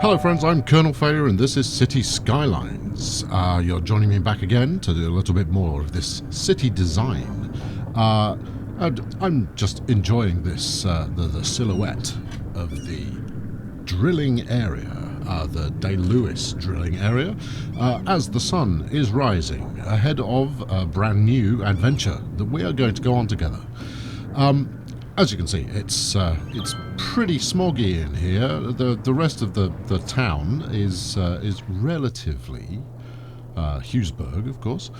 Hello friends, I'm Colonel Failure and this is Cities Skylines. You're joining me back again to do a little bit more of this city design. And I'm just enjoying this, the silhouette of the drilling area, the Day Lewis drilling area, as the sun is rising ahead of a brand new adventure that we are going to go on together. As you can see, it's pretty smoggy in here. The rest of the town is relatively Hughesburg, of course,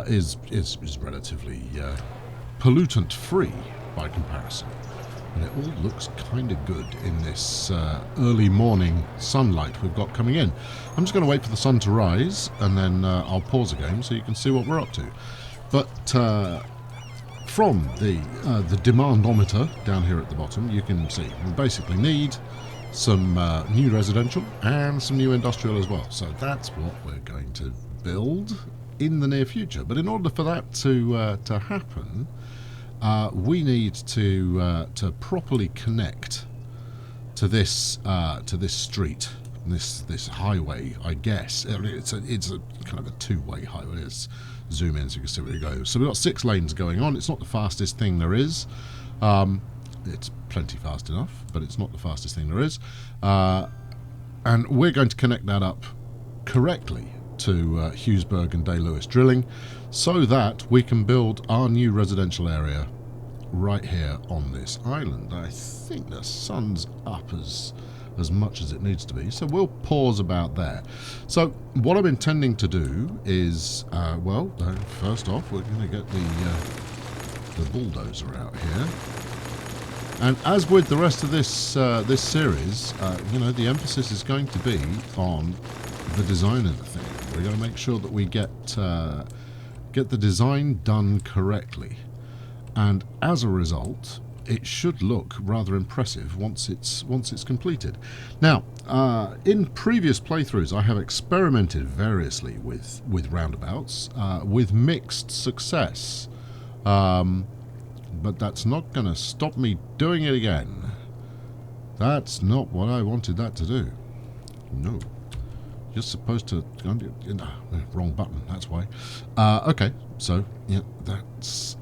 is relatively pollutant free by comparison, and it all looks kind of good in this early morning sunlight we've got coming in. I'm just going to wait for the sun to rise, and then I'll pause again so you can see what we're up to. But from the demandometer down here at the bottom, you can see we basically need some new residential and some new industrial as well. So that's what we're going to build in the near future. But in order for that to happen, we need to properly connect to this street, this highway. I guess it's a kind of a two-way highway. It's zoom in so you can see where it goes. So we've got 6 lanes going on. It's not the fastest thing there is. It's plenty fast enough, but it's not the fastest thing there is. And we're going to connect that up correctly to Hughesburg and Day Lewis drilling so that we can build our new residential area right here on this island. I think the sun's up as much as it needs to be, so we'll pause about there. So what I'm intending to do is, first off, we're going to get the bulldozer out here, and as with the rest of this this series, the emphasis is going to be on the design of the thing. We're going to make sure that we get the design done correctly, and as a result, it should look rather impressive once it's completed. Now, in previous playthroughs, I have experimented variously with roundabouts, with mixed success, but that's not going to stop me doing it again. That's not what I wanted that to do. No, you're supposed to. Wrong button. That's why. Okay. So, yeah, that's...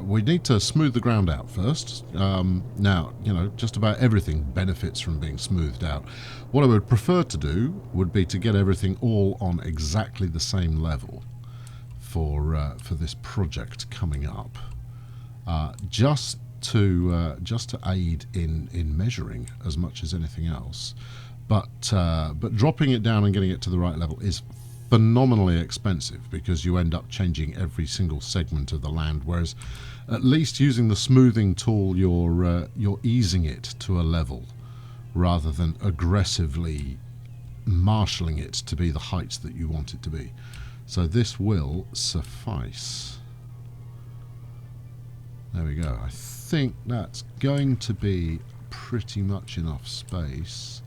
we need to smooth the ground out first. Now, just about everything benefits from being smoothed out. What I would prefer to do would be to get everything all on exactly the same level for this project coming up. Just to aid in measuring as much as anything else. But dropping it down and getting it to the right level is phenomenally expensive because you end up changing every single segment of the land, whereas at least using the smoothing tool you're easing it to a level rather than aggressively marshalling it to be the heights that you want it to be. So this will suffice. There we go. I think that's going to be pretty much enough space.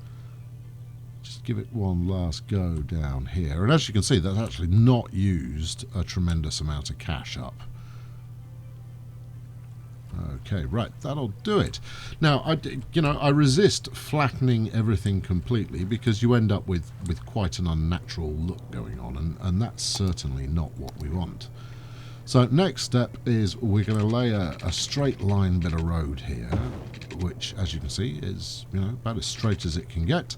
Give it one last go down here, and as you can see, that's actually not used a tremendous amount of cash up. Okay, right, that'll do it. Now, I resist flattening everything completely because you end up with quite an unnatural look going on, and that's certainly not what we want. So next step is we're going to lay a straight line bit of road here, which, as you can see, is about as straight as it can get.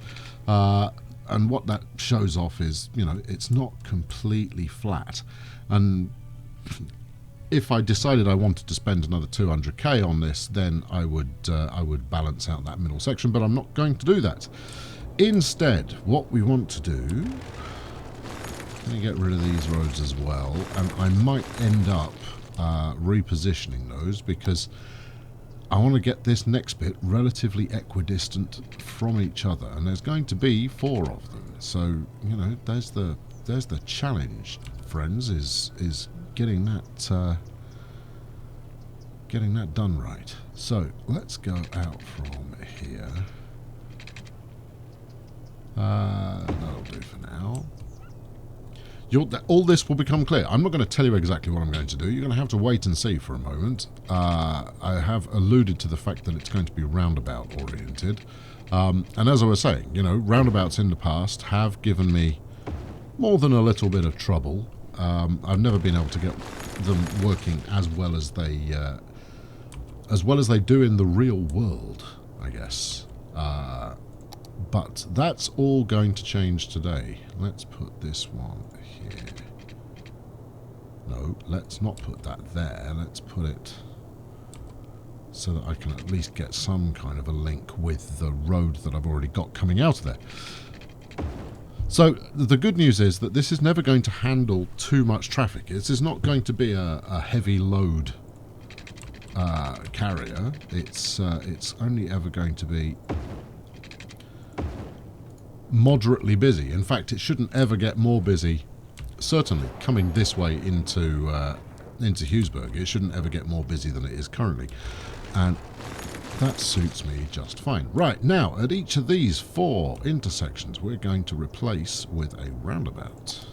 And what that shows off is, it's not completely flat. And if I decided I wanted to spend another 200k on this, then I would balance out that middle section, but I'm not going to do that. Instead, what we want to do, let me get rid of these roads as well, and I might end up repositioning those because I want to get this next bit relatively equidistant from each other, and there's going to be 4 of them. So there's the challenge, friends, is getting that done right. So let's go out from here. That'll do for now. All this will become clear. I'm not going to tell you exactly what I'm going to do. You're going to have to wait and see for a moment. I have alluded to the fact that it's going to be roundabout oriented. And as I was saying, you know, roundabouts in the past have given me more than a little bit of trouble. I've never been able to get them working as well as they do in the real world, I guess. But that's all going to change today. Let's put this one here. No, let's not put that there. Let's put it so that I can at least get some kind of a link with the road that I've already got coming out of there. So the good news is that this is never going to handle too much traffic. This is not going to be a heavy load carrier. It's only ever going to be moderately busy. In fact, it shouldn't ever get more busy. Certainly, coming this way into Hughesburg, it shouldn't ever get more busy than it is currently, and that suits me just fine. Right, now at each of these 4 intersections, we're going to replace with a roundabout,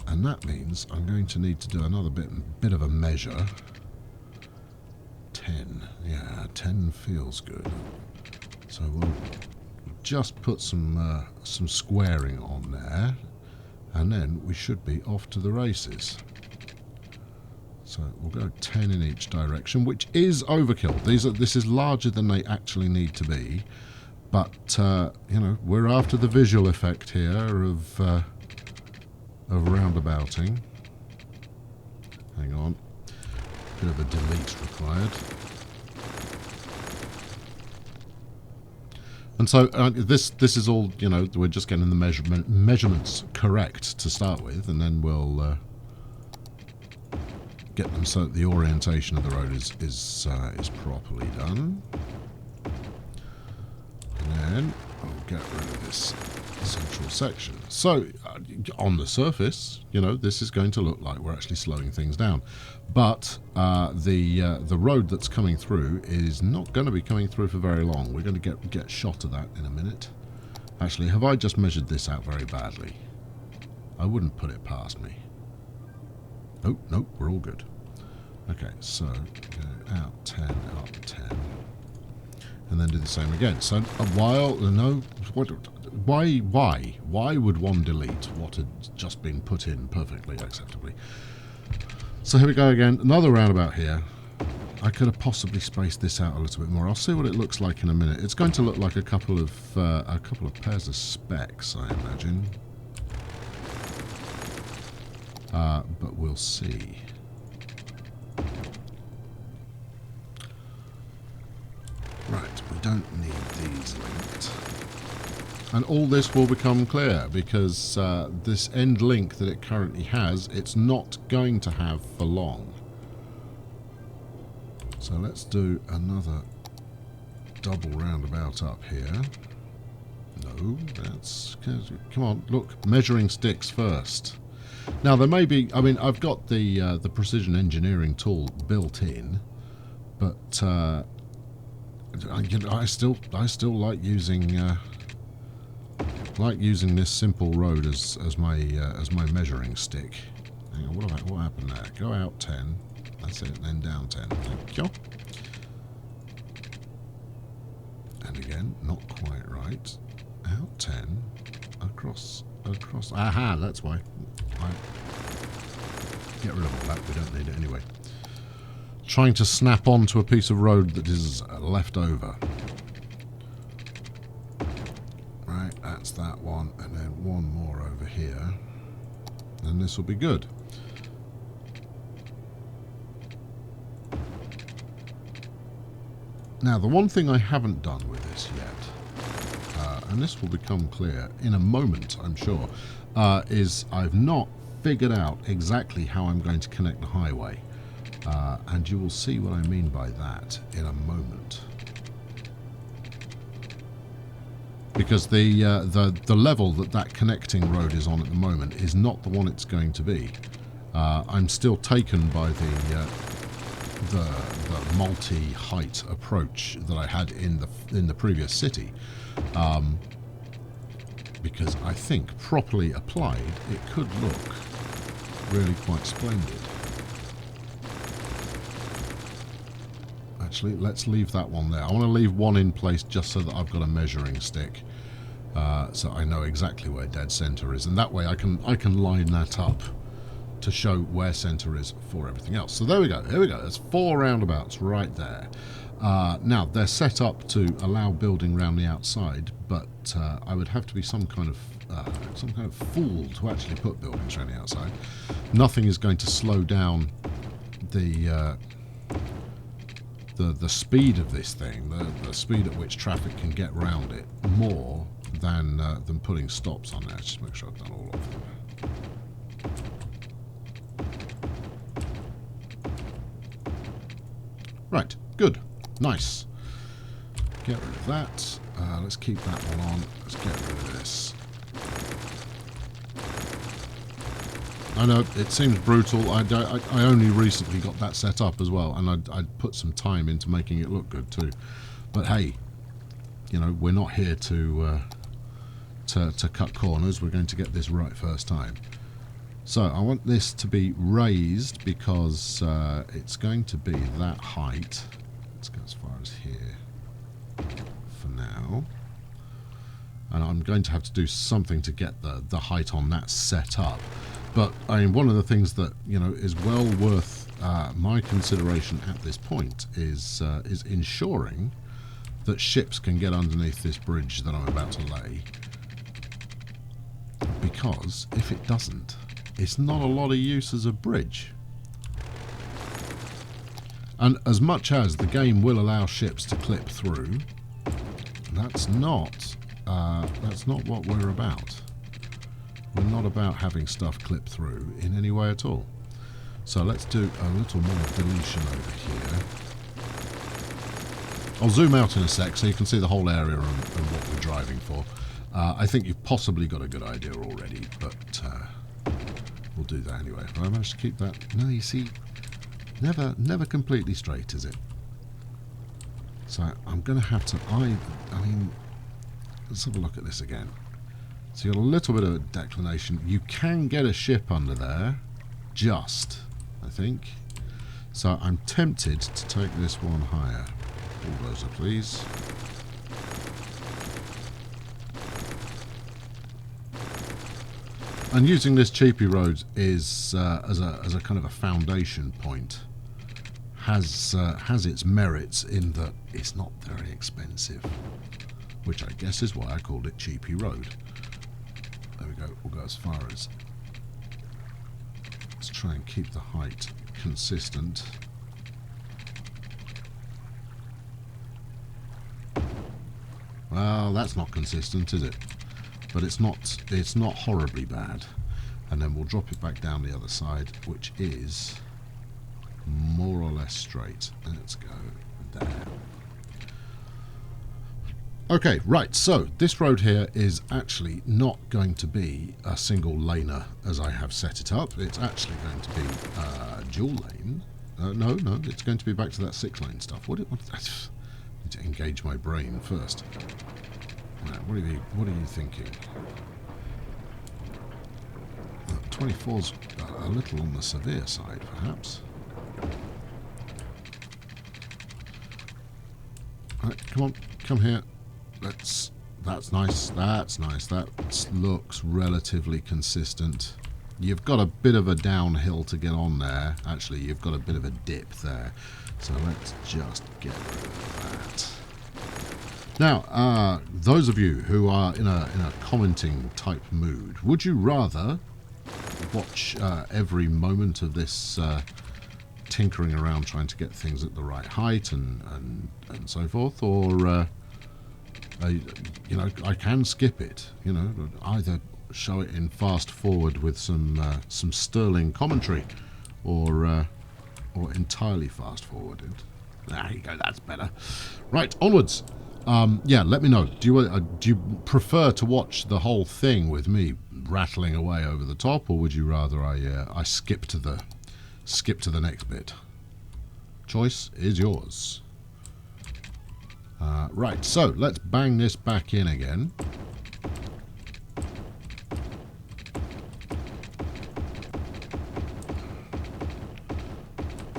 and that means I'm going to need to do another bit of a measure. 10, yeah, 10 feels good. So we'll just put some squaring on there, and then we should be off to the races. So we'll go 10 in each direction, which is overkill. This is larger than they actually need to be, but you know, we're after the visual effect here of roundabouting. Hang on, bit of a delete required. And so this is all, you know, we're just getting the measurements correct to start with, and then we'll get them so that the orientation of the road is properly done. And then I'll get rid of this central section. So on the surface, you know, this is going to look like we're actually slowing things down, but the road that's coming through is not going to be coming through for very long. We're going to get shot of that in a minute. Actually, have I just measured this out very badly? I wouldn't put it past me. Nope, nope, we're all good. Okay, so go out 10, up 10, and then do the same again. So why would one delete what had just been put in perfectly acceptably? So here we go again, another roundabout here. I could have possibly spaced this out a little bit more. I'll see what it looks like in a minute. It's going to look like a couple of pairs of specs, I imagine. But we'll see. Right, we don't need these linked. And all this will become clear because this end link that it currently has, it's not going to have for long. So let's do another double roundabout up here. No, that's... Come on, look, measuring sticks first. Now there may be... I mean, I've got the precision engineering tool built in, but I still like using this simple road as my measuring stick. Hang on, what happened there? Go out 10. That's it. Then down 10. Thank you. And again, not quite right. Out 10. Across. Aha, that's why. Right. Get rid of all that. We don't need it anyway. Trying to snap onto a piece of road that is left over. Right, that's that one, and then one more over here, and this will be good. Now, the one thing I haven't done with this yet, and this will become clear in a moment, I'm sure, is I've not figured out exactly how I'm going to connect the highway. And you will see what I mean by that in a moment. Because the level that connecting road is on at the moment is not the one it's going to be. I'm still taken by the multi-height approach that I had in the previous city. Because I think properly applied, it could look really quite splendid. Actually, let's leave that one there. I want to leave one in place just so that I've got a measuring stick. So I know exactly where dead center is. And that way I can line that up to show where center is for everything else. So there we go. Here we go. There's 4 roundabouts right there. Now, they're set up to allow building around the outside, but I would have to be some kind of fool to actually put buildings around the outside. Nothing is going to slow down the speed of this thing, the speed at which traffic can get round it, more than putting stops on there. Just make sure I've done all of them. Right, good, nice. Get rid of that. Let's keep that one on. Let's get rid of this. I know it seems brutal. I only recently got that set up as well, and I'd put some time into making it look good too. But hey, you know, we're not here to cut corners. We're going to get this right first time. So I want this to be raised because it's going to be that height. Let's go as far as here for now. And I'm going to have to do something to get the height on that set up. But I mean, one of the things that, you know, is well worth my consideration at this point is ensuring that ships can get underneath this bridge that I'm about to lay. Because if it doesn't, it's not a lot of use as a bridge. And as much as the game will allow ships to clip through, that's not what we're about. We're not about having stuff clip through in any way at all. So let's do a little more deletion over here. I'll zoom out in a sec so you can see the whole area and what we're driving for. I think you've possibly got a good idea already, but we'll do that anyway. Have I managed to keep that? No, you see, never completely straight, is it? So I'm going to have to, I mean, let's have a look at this again. So you've got a little bit of a declination. You can get a ship under there, just, I think. So I'm tempted to take this one higher. Bulldozer, please. And using this cheapy road is as a kind of a foundation point has its merits in that it's not very expensive, which I guess is why I called it cheapy road. There we go. We'll go as far as. Let's try and keep the height consistent. Well, that's not consistent, is it? But it's not horribly bad. And then we'll drop it back down the other side, which is more or less straight. Let's go there. Okay, right, so this road here is actually not going to be a single laner as I have set it up. It's actually going to be dual lane. No, it's going to be back to that 6-lane stuff. I need to engage my brain first. Right, what are you thinking? 24's a little on the severe side, perhaps. Right, come on, come here. That's nice. That's nice. That looks relatively consistent. You've got a bit of a downhill to get on there. Actually, you've got a bit of a dip there. So let's just get rid of that. Now, those of you who are in a commenting type mood, would you rather watch every moment of this tinkering around trying to get things at the right height and so forth, or you know, I can skip it. You know, either show it in fast forward with some sterling commentary, or entirely fast forwarded. There you go. That's better. Right, onwards. Yeah, let me know. Do you prefer to watch the whole thing with me rattling away over the top, or would you rather I skip to the next bit? Choice is yours. Right, so let's bang this back in again.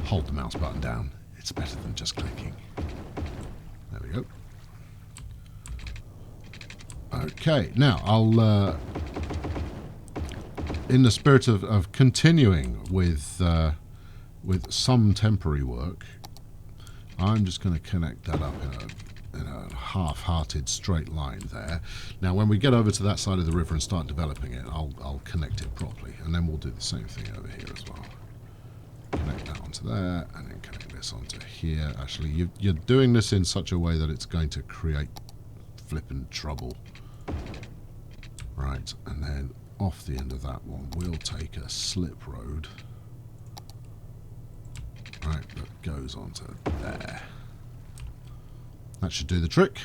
Hold the mouse button down. It's better than just clicking. There we go. Okay, now I'll, in the spirit of continuing with some temporary work, I'm just going to connect that up in a half-hearted straight line there. Now, when we get over to that side of the river and start developing it, I'll connect it properly, and then we'll do the same thing over here as well. Connect that onto there, and then connect this onto here. Actually, you're doing this in such a way that it's going to create flippin' trouble. Right, and then off the end of that one, we'll take a slip road. Right, that goes onto there. That should do the trick.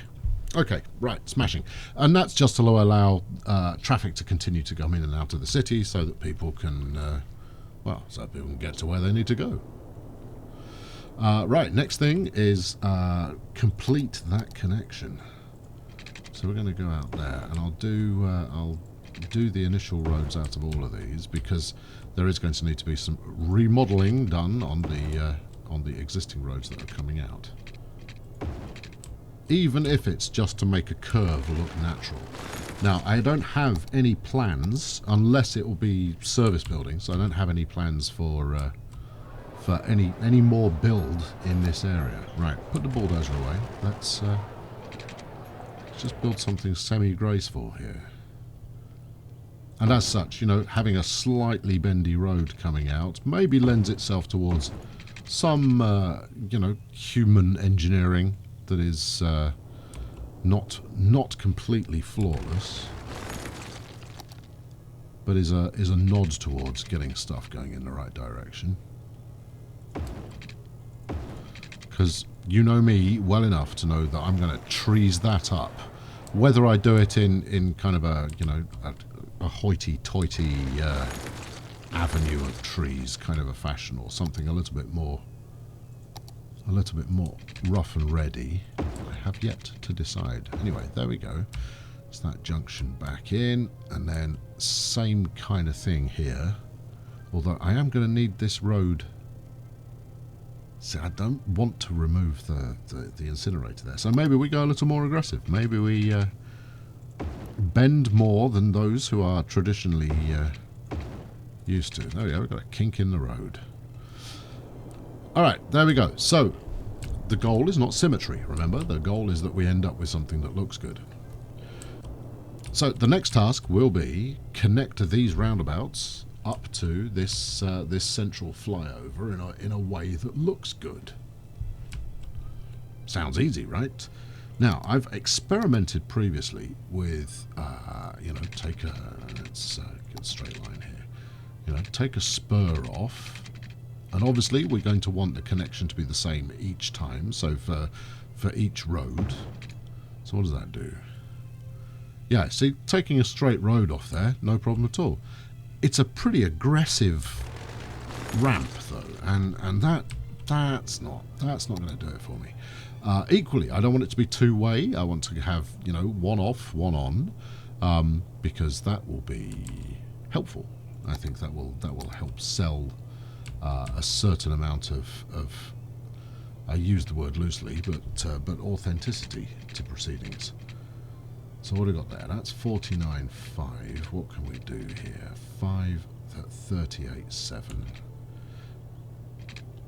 Okay, right, smashing. And that's just to allow traffic to continue to come in and out of the city so that people can, so people can get to where they need to go. Right, next thing is complete that connection. So we're going to go out there, and I'll do the initial roads out of all of these, because there is going to need to be some remodeling done on the existing roads that are coming out. Even if it's just to make a curve look natural. Now, I don't have any plans, unless it will be service buildings. I don't have any plans for any more build in this area. Right, put the bulldozer away. Let's just build something semi-graceful here. And as such, you know, having a slightly bendy road coming out maybe lends itself towards some, you know, human engineering that is not completely flawless, but is a nod towards getting stuff going in the right direction. Because you know me well enough to know that I'm going to trees that up, whether I do it in kind of a, you know, a hoity-toity avenue of trees kind of a fashion, or something a little bit more rough and ready. I have yet to decide. Anyway, there we go. It's that junction back in, and then same kind of thing here. Although I am going to need this road. See, I don't want to remove the incinerator there, so maybe we go a little more aggressive. Maybe we bend more than those who are traditionally used to. There we go. We've got a kink in the road. Alright, there we go. So, the goal is not symmetry, remember? The goal is that we end up with something that looks good. So, the next task will be connect these roundabouts up to this this central flyover in a way that looks good. Sounds easy, right? Now, I've experimented previously with, you know, let's get a straight line here. You know, take a spur off. And obviously, we're going to want the connection to be the same each time. So for each road. So what does that do? Yeah, see, taking a straight road off there, no problem at all. It's a pretty aggressive ramp, though, and that's not going to do it for me. Equally, I don't want it to be two-way. I want to have, you know, one off, one on, because that will be helpful. I think that will help sell a certain amount of I use the word loosely, but authenticity to proceedings. So what have we got there? That's 49.5. What can we do here? 38.7.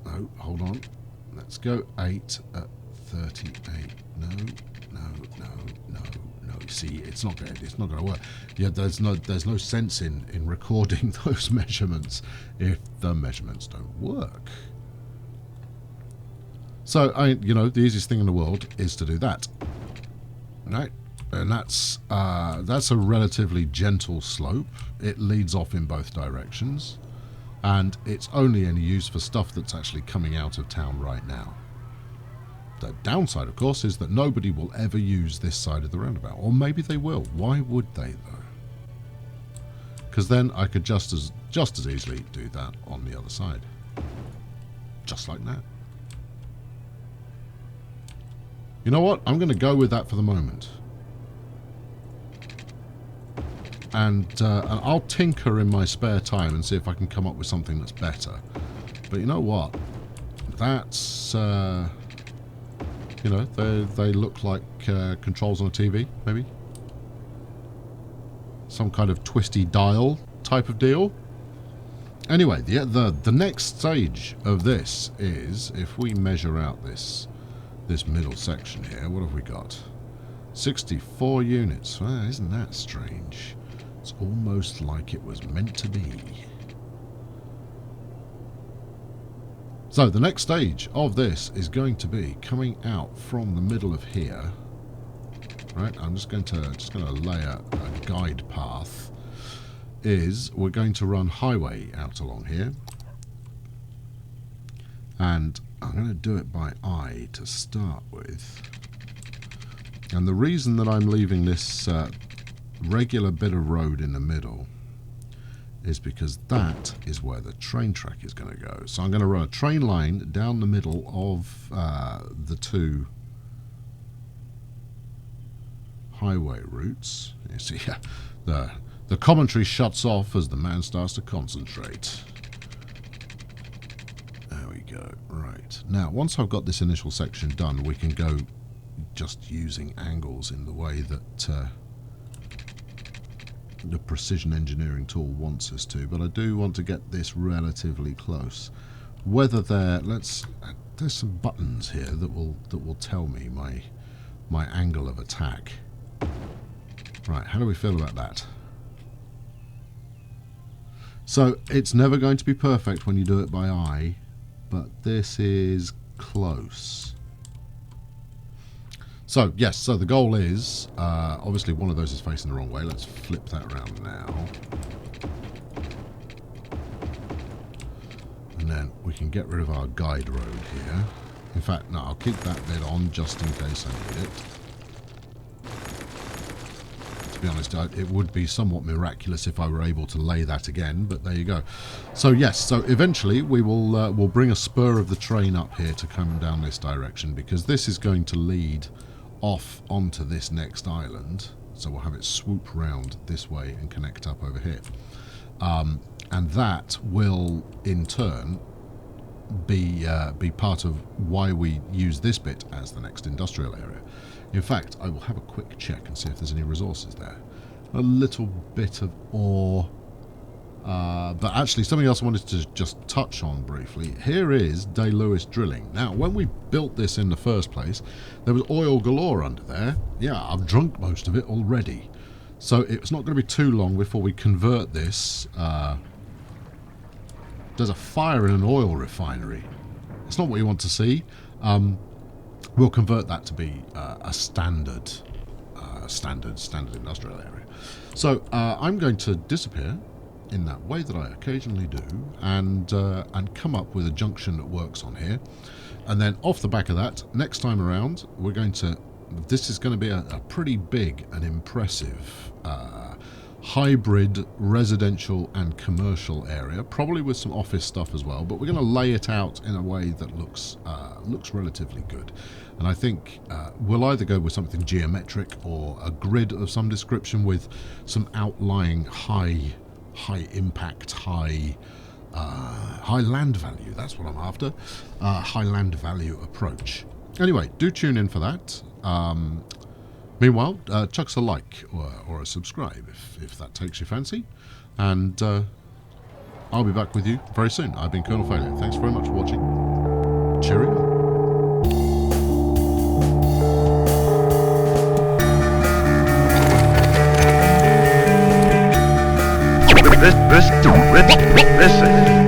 No, hold on. Let's go 8 at 38. No. You see, it's not going to work. Yeah, there's no sense in recording those measurements if the measurements don't work. So you know, the easiest thing in the world is to do that, right? And that's a relatively gentle slope. It leads off in both directions, and it's only any use for stuff that's actually coming out of town right now. The downside, of course, is that nobody will ever use this side of the roundabout. Or maybe they will. Why would they, though? Because then I could just as easily do that on the other side. Just like that. You know what? I'm going to go with that for the moment. And I'll tinker in my spare time and see if I can come up with something that's better. But you know what? that's you know, they look like controls on a TV, maybe some kind of twisty dial type of deal. Anyway, the next stage of this is, if we measure out this middle section here, what have we got? 64 units. Well, isn't that strange? It's almost like it was meant to be. So the next stage of this is going to be coming out from the middle of here. Right, I'm just going to lay a guide path. Is we're going to run highway out along here, and I'm going to do it by eye to start with. And the reason that I'm leaving this regular bit of road in the middle is because that is where the train track is going to go. So I'm going to run a train line down the middle of the two highway routes. You see, the commentary shuts off as the man starts to concentrate. There we go. Right. Now, once I've got this initial section done, we can go just using angles in the way that the precision engineering tool wants us to. But I do want to get this relatively close. Whether there's some buttons here that will tell me my angle of attack. Right. How do we feel about that? So it's never going to be perfect when you do it by eye, but this is close. So yes, so the goal is, obviously one of those is facing the wrong way. Let's flip that around now. And then we can get rid of our guide road here. In fact, no, I'll keep that bit on just in case I need it. To be honest, it would be somewhat miraculous if I were able to lay that again, but there you go. So yes, so eventually we will we'll bring a spur of the train up here to come down this direction, because this is going to lead off onto this next island. So we'll have it swoop round this way and connect up over here. And that will in turn be part of why we use this bit as the next industrial area. In fact, I will have a quick check and see if there's any resources there. A little bit of ore. But actually, something else I wanted to just touch on briefly. Here is Day Lewis drilling. Now, when we built this in the first place, there was oil galore under there. Yeah, I've drunk most of it already. So it's not going to be too long before we convert this. There's a fire in an oil refinery. It's not what you want to see. We'll convert that to be a standard industrial area. So I'm going to disappear in that way that I occasionally do, and come up with a junction that works on here. And then off the back of that, next time around, we're going to. This is going to be a pretty big and impressive hybrid residential and commercial area, probably with some office stuff as well, but we're going to lay it out in a way that looks relatively good. And I think we'll either go with something geometric or a grid of some description with some outlying high impact, high land value. That's what I'm after. High land value approach. Anyway, do tune in for that. Meanwhile, chuck us a like or a subscribe if that takes your fancy. And I'll be back with you very soon. I've been Colonel Failure. Thanks very much for watching. Cheerio. Listen.